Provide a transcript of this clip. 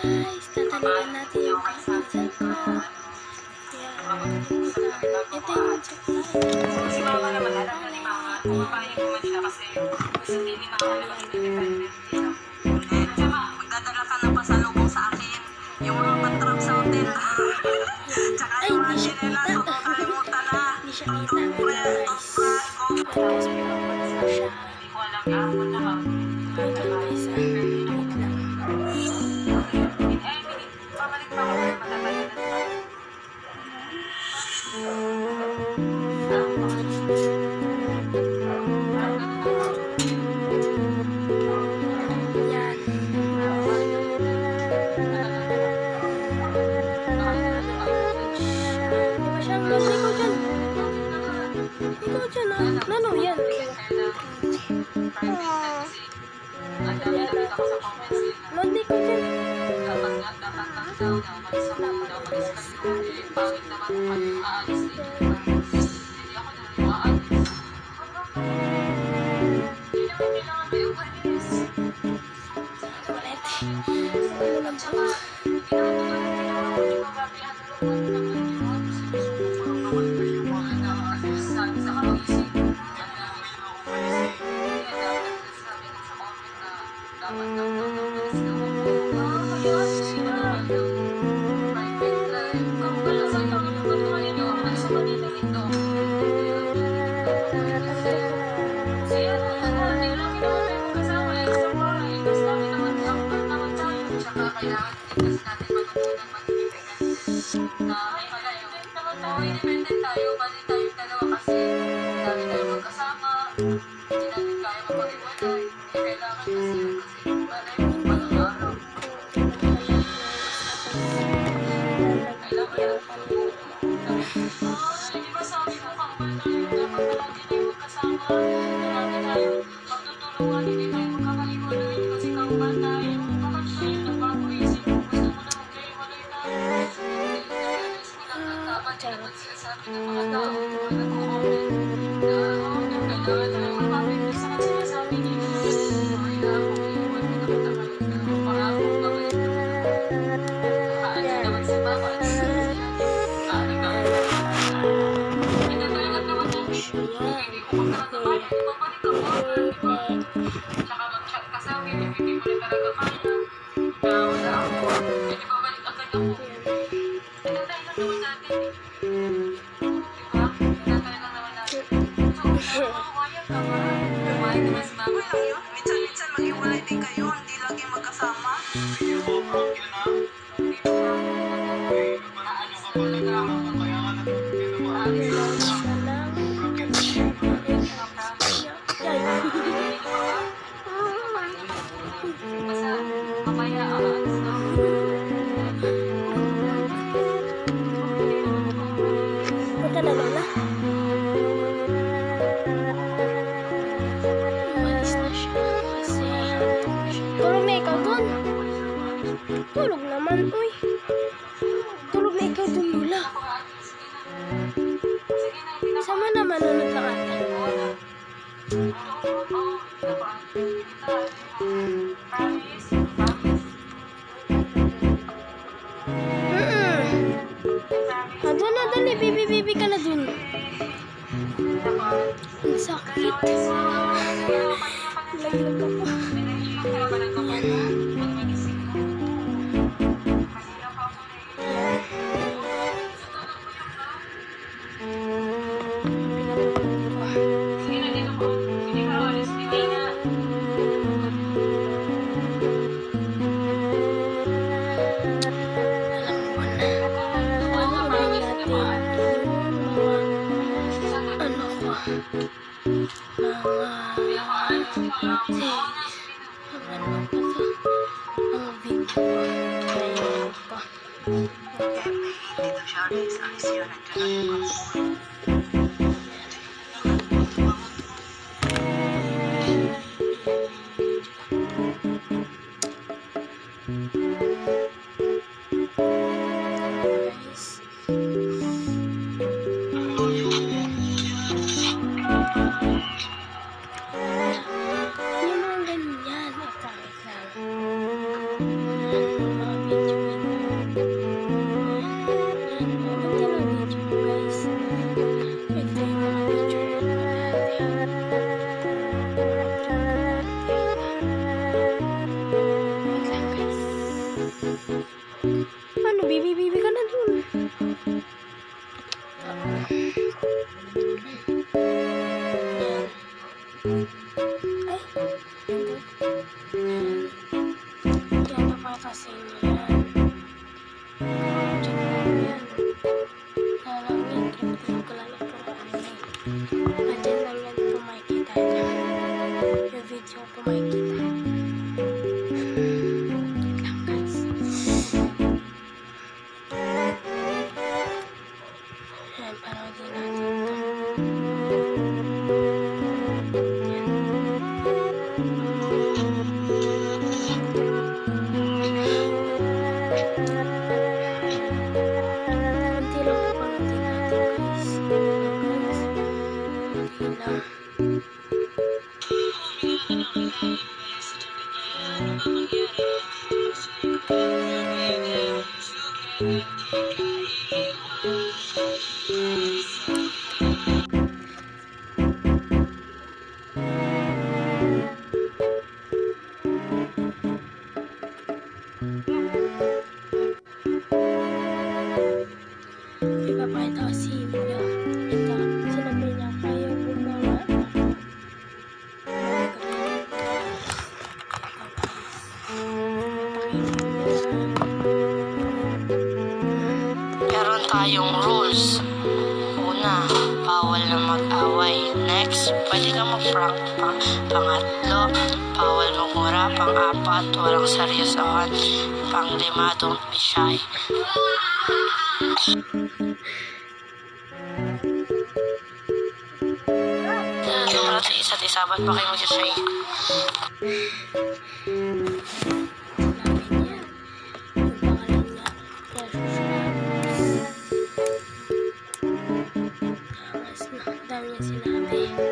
guys, tataniman natin yung kaibigan ko. Yan, ito yung Si mama naman, alam na ni mama, pumapayag naman siya kasi gusto din ni mama naman independent. Magdadala ka ng pasalubong sa akin, yung mga patrap sa hotel. Tsaka yung mga chinelas, huwag mong kalimutan na. Hindi siya kita guys. Tapos pinapagod siya. Hindi ko alam ako na ha. Wait lang guys, wait lang. Pabalik pa ako na matatagal na pa. Yan. Di ba siyang ganda? Ikaw dyan ah. Nano yan? Londi ko dyan. Dapat lang daw na umalis ako daw umalis ka dito. Bakit naman kung kayo aalis dito? Hindi ako na aalis. Hindi naman kailangan kayo umalis. Ulit. At saka, hindi naman tulad din naman ako di magabihan ng mga naman yun. Sinusuko naman kayo mga na-assist sa kaisip. Kaya dapat sabi na sa comment na dapat daw umalis ka mo. Kaya sila naman daw private life. Kung wala sa inyo, naman naman yun yung umalis sa kanila ito. Kasi ano, hindi lang naman tayo kasama sa bahay. Mas kami naman naman tayo. Tsaka kailangan din kasi natin matutunan mag-independent. Na ay malayo. Independent tayo, bali tayo dalawa kasi dami tayo magkasama. Hindi natin kaya mapag-iwalay. Kailangan kasi malay mo palang araw. Di ba sabi mo, kambal tayo, dapat palagi tayo magkasama, palagi tayo magtutulungan, hindi tayo magkakaiwalay, kasi kambal tayo, bakit tayo nagbago-isip, gusto mo na magkaiwalay tayo, realize ko lang na dapat naman sinasabi ng mga tao, mga nag-comment, na kailangan tayo mapapit sa sinasabi nila, kaya ako, iwan ko naman naman, para ako babalik naman si Papa. Hindi ko magkakabay, babalik ako. Tsaka mag-chat ka sa akin, hindi ko rin talaga kaya. Wala ako, hindi babalik agad ako. Tinatay lang naman natin eh. Diba? Tinatay lang naman natin. So, mawayag ka ba? Mawayag naman si Mama lang yun. Minsan-minsan mag-iwalay din kayo, hindi lagi magkasama. Hindi mo broke yun ha? Hindi mo broke. Naalis ka talaga ako. Kaya nga nagpapagin mo. Aalis ka lang. Basta mamaya aalis na. Punta na lola. Umalis na siya kasi tulog na ikaw dun. Tulog naman, uy. Tulog na ikaw dun, lola. Sama na manunod lang ata. Doon na, dali. Bibi ka na dun. Ang sakit. Laglag ako. Yung mga ganyan, ito, wait lang. Ipapakita ko si Mio. Ito, sinabi niya kayo gumawa. Meron tayong rules. Una, bawal na mag-away. Next, pwede ka mag-prank. Pangatlo, bawal magmura. Pang-apat, walang seryosohan. Pang-lima, don't be shy. Numero 3, isa't isa. Ba't pa kayo mag-shy? Dami niya sinabi.